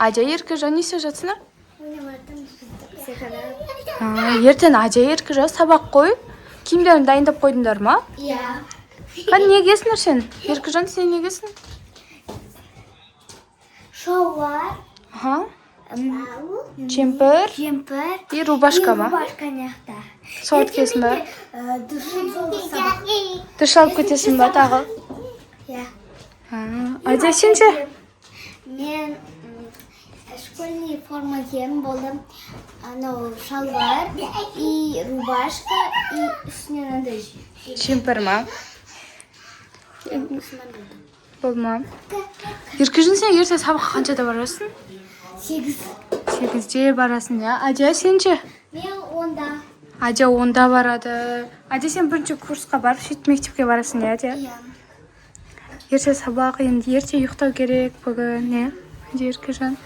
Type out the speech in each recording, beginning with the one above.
Ажа Еркежан не істеп жатсыңдар? Ертең Ажа Еркежан сабақ қой. Киімдерін дайындап қойдыңдар ма? Иә. Қан негесіңдер сен? Еркежан сен негесің? Шалбар. Чемпір. И рубашка ма? Рубашка нақта. Сауат киесің ба? Дұршын Душ алып кетесің ба тағы? Иә. Ажа сен ше? Мен школьный форма киемін болдым. Анау шалбар и рубашка и үстіне андай. Чемпір ма? Болма. Еркежан сен ерте сабаққа қаншада барасың? 8-де барасың, иә? Ажа сен ше? Мен 10-да. Ажа 10-да барады. Ажа сен бірінші курсқа барып, сөйтіп мектепке барасың, иә? Иә. Ерте сабақ, енді ерте ұйықтау керек бүгін, не? Ажа Еркежан.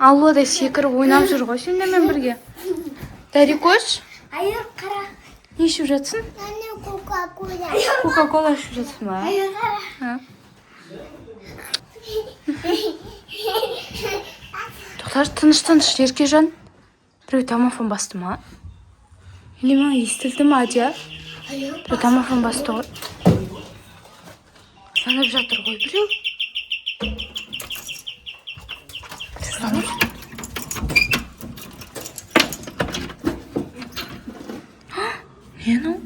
Аллада секіріп ойнап жүр ғой сендермен бірге. Дарикош? Айыр қара. Не ішіп жатсың? Кока-кола. Кока-кола ішіп жатсың ба? Айыр қара. Тоқтар, тыныш Еркежан. Біреу домофон басты ма? Или ма естілді ма Ажа? Біреу домофон басты ғой. Жанып жатыр ғой біреу. Не ну?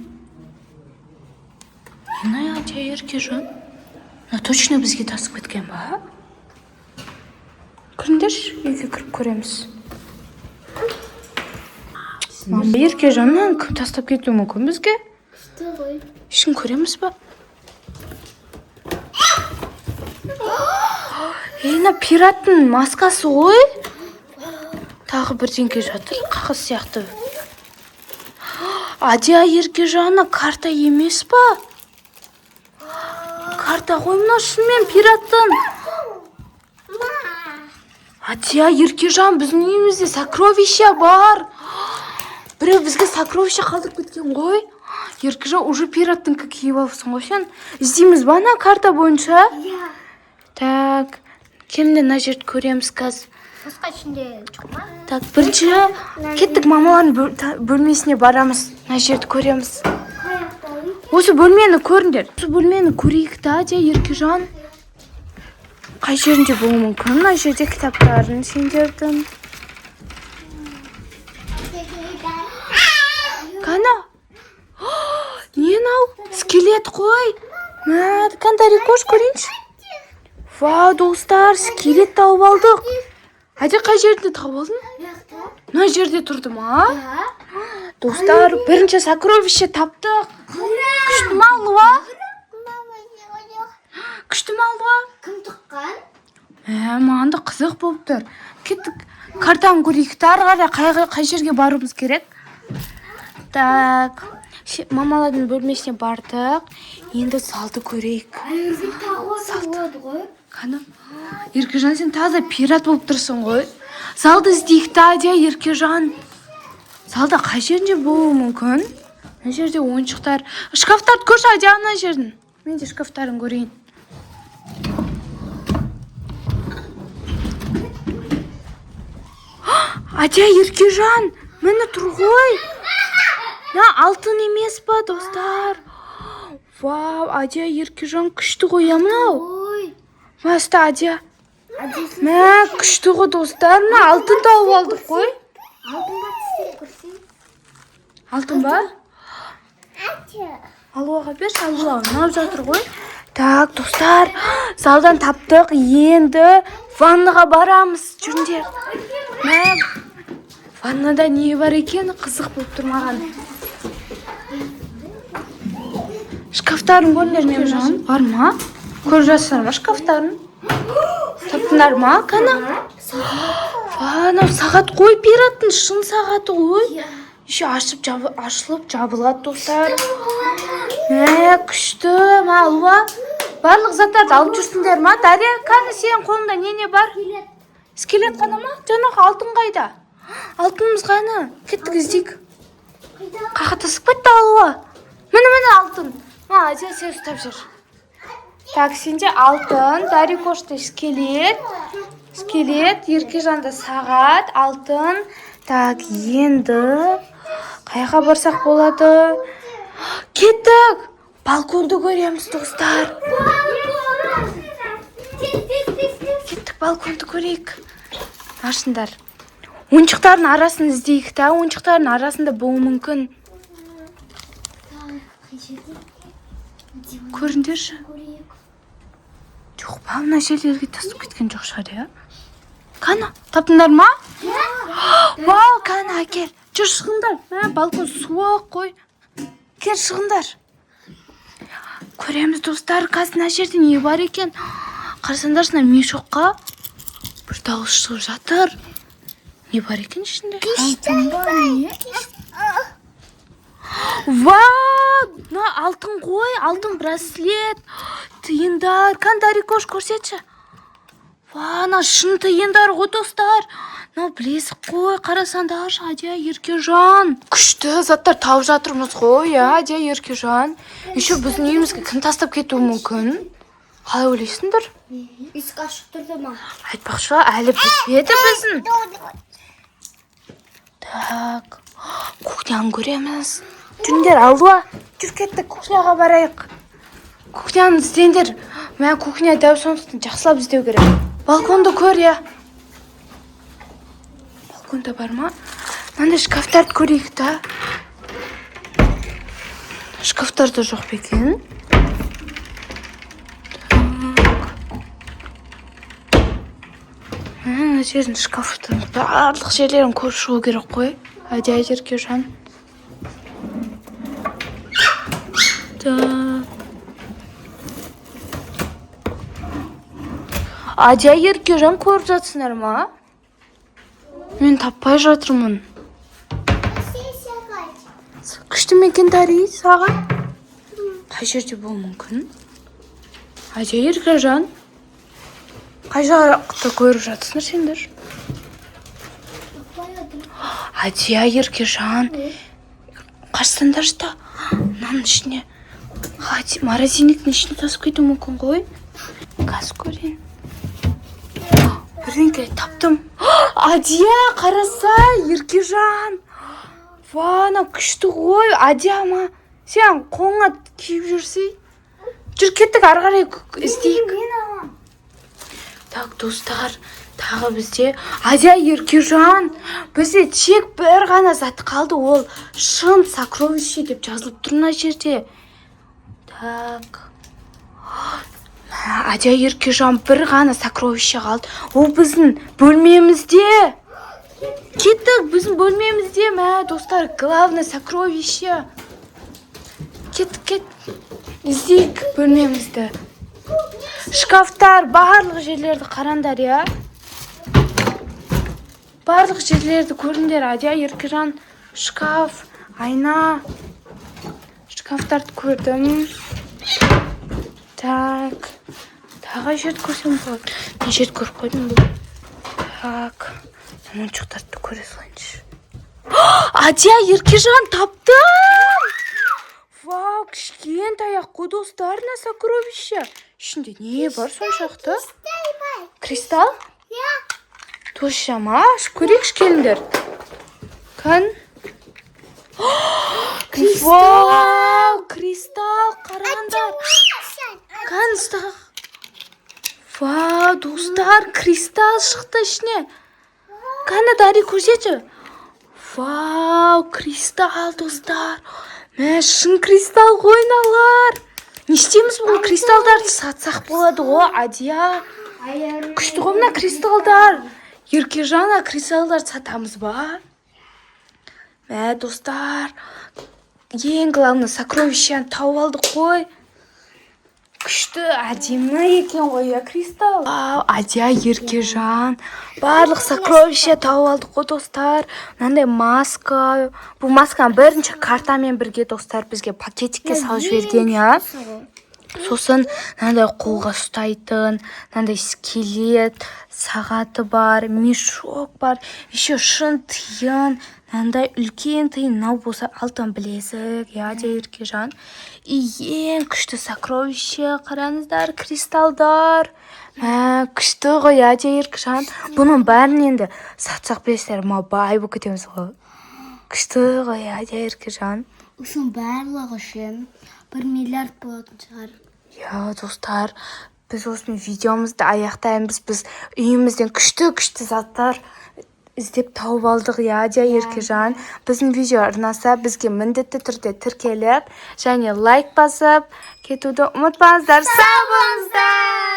Не Ажа Еркежан? Точно бізге тасып кеткен ба? Көріңдерші, үйге кіріп көреміз. Еркежаннан кім тастап кетуі мүмкін бізге? Ішін көреміз ба? Ейна пираттың маскасы ғой. Тағы бірдеңке жатыр, қағаз сияқты. Ажа Еркежанна карта емес па? Карта ғой мына шынымен пираттың. Ажа Еркежан біздің үйімізде сокровища бар. Біреу бізге сокровища қалдырып кеткен ғой. Еркежан уже пираттың киіп алыпсың ғой сен. Іздейміз ба ана карта бойынша? Иә. Так, кемді мына жерді көреміз қазір. Сасқа ішінде жоқ ма? Так, бірінші кеттік мамалардың бөлмесіне барамыз. Мына жерді көреміз. Осы бөлмені көріңдер. Осы бөлмені көрейік та, Ажа Еркежан. Қай жерінде болуы мүмкін? Мына жерде кітаптарын сендердің. Қана? Не мынау? Скелет қой. Қандай кош көрейінші. Вау, достар, скелет тауып алдық. Ажа қай жерде тауып алдың? Мына жерде тұрды ма? Достар, бірінші сокровище таптық. Күшті ма алуа? Күшті ма алуа? Кім тұққан? Маған да қызық болып тұр. Кеттік, картаны көрейік та, ары қарай қай жерге баруымыз керек. Так, мамалардың бөлмесіне бардық. Енді залды көрейік. Қаны, Еркежан сен таза пират болып тұрсың ғой. Залды іздейік та, Ажа Еркежан. Залда қай жерінде болуы мүмкін? Мына жерде ойыншықтар. Шкафтарды көрші Ажа ана жердің. Мен де шкафтарын көрейін. Ажа Еркежан, мені тұр ғой. Алтын емес па, достар? Вау, Ажа Еркежан күшті ғой, мынау. Маста Ажа. Күшті ғой, достар. Алтын тауып алдық қой. Алтын ба? Алуаға берші, алуа ұнап жатыр ғой. Так, достар, залдан таптық. Енді ваннаға барамыз. Жүріңдер. Ваннада не бар екен? Қызық болып тұр маған. Шкафтарын көріңдер ме? Бар ма? Көріп жатсыңдар ма шкафтарын? Таптыңдар ма? Қана? Анау сағат қой, пираттың шын сағаты ғой. Еще ашылып жабылады, достар. Күшті, алуа. Барлық заттарды алып жүрсіңдер ма? Дария, қаны сенің қолыңда не бар? Скелет қана ма? Жаңағы алтын қайда? Алтынымыз қайны? Кеттік іздейік. Қаға тасып кетті алуа. Міне алтын. Ажа, сен ұстап жүр. Так, сенде алтын, Дарикошта скелет, Еркежанда сағат, алтын. Так, енді қайға барсақ болады? Кеттік! Балконды көреміз, достар. Кеттік, балконды көрейік. Ашындар. Ойыншықтардың арасын іздейік та, ойыншықтардың арасында болуы мүмкін. Көріңдерші. Жоқ па, мына жерлерге тасып кеткен жоқ шығар, иә? Қана, таптыңдар ма? Вау, қана, әкел. Жүр, шығыңдар. Балкон суық қой. Кел, шығыңдар. Көреміз, достар, қазір мына жерде не бар екен? Қарасаңдаршына мешокқа бір дауыс шығып жатыр. Не бар екен ішінде? Алтын ба, не? Вау, мына алтын қой, алтын браслет, тиындар. Қан, Дарикош, көрсетші. Вау, мына шын тиындар ғой, достар. Мына білесік қой, қарасаңдаршы, Адия, Еркежан. Күшті заттар тауып жатырмыз ғой, Адия, Еркежан. Еще біздің үйімізге кім тастап кетуі мүмкін? Қалай ойлайсыңдар? Есік ашық тұрды ма? Айтпақшы, әлі бітпеді біздің. Так, кухняны көреміз. Жүріңдер, алуа. Жүр кеттік, кухняға барайық. Кухняны іздеңдер. Мен кухня дәу сондықтан жақсылап іздеу керек. Балконды көр, я. Балконда бар ма? Мынандай шкафтарды көрейік та. Шкафтарда жоқ бекен. Мына жердің шкафтың барлық жерлерін көріп шығу керек қой. Адия, Еркежан. Адия, Еркежан көріп жатсыңдар ма? Мен таппай жатырмын. Күшті мекен Дари, саған? Қай жерде болуы мүмкін? Адия, Еркежан. Қай жақта көріп жатсыңдар сендер? Адия, Еркежан. Қарсаңдаршы да мынаның ішіне. Морозильниктің ішіне тасып кетуі мүмкін ғой. Қаз көрейін. Бірдеңке таптым. Адия, қараса, Еркежан. Вана, күшті ғой. Адия ма? Сен қолыңа киіп жүрсей. Жүр кеттік, ары қарай іздейік. Так, достар, тағы бізде Адия, Еркежан. Бізде тек бір ғана зат қалды, ол шын сокровище деп жазылып тұр мына жерде. Так. Адия, Еркежан, бір ғана сокровище қалды. Ол біздің бөлмемізде. Кеттік, біздің бөлмемізде. Достар, главное сокровище. Кеттік. Іздейік бөлмемізді. Шкафтар, барлық жерлерді қараңдар, я. Барлық жерлерді көріңдер, Адия, Еркежан. Шкаф, айна. Шкафтарды көрдім. Так. Тағы жерді көрсем болады. Мен жерді көріп қойдым бұл. Так. Моншықтарды көре салайыншы. Адия, Еркежан, таптым! Вау, кішкентай ақ қой, достар, на сокровище. Ішінде не бар соншақты? Кристалл? Точно ма? Көрейікші келіңдер. Қан? Вау, кристалл, қараңдар. Қан ұстақ. Вау, достар, кристалл шықты ішіне. Қаны, Дари, көрсетші. Вау, кристалл, достар. Шын кристалл қойналар. Не істейміз бұл кристалдарды сатсақ болады ғой, Адия. Күшті ғой мына кристалдар. Еркежан, кристалдарды сатамыз ба? Достар, ең главный сокровищені тауып алдық қой. Күшті, әдемі екен ғой, кристалл. Адия, Еркежан, барлық сокровище тауып алдық қой, достар. Мынандай маска. Бұл масканы бірінші картамен бірге, достар, бізге пакетикке салып жіберген, я. Сосын мынандай қолға ұстайтын, мынандай скелет, сағаты бар, мешок бар, еще шын тиын, мынандай үлкен тиын мынау болса алтын білезік, иә де Еркежан. Ең күшті сокровище, қараңыздар, кристалдар. Күшті ғой, иә де Еркежан. Бұның бәрін енді сатсақ білесіздер, бай болып кетеміз ғой. Күшті ғой, иә де Еркежан. Осының барлығы үшін 1 миллиард болатын шығар. Я, достар, біз осымен видеомызды аяқтаймыз. Біз үйімізден күшті заттар іздеп тауып алдық, я де Еркежан. Біздің видео ұнаса, бізге міндетті түрде тіркеліп және лайк басып кетуді ұмытпаңыздар. Сау болыңыздар!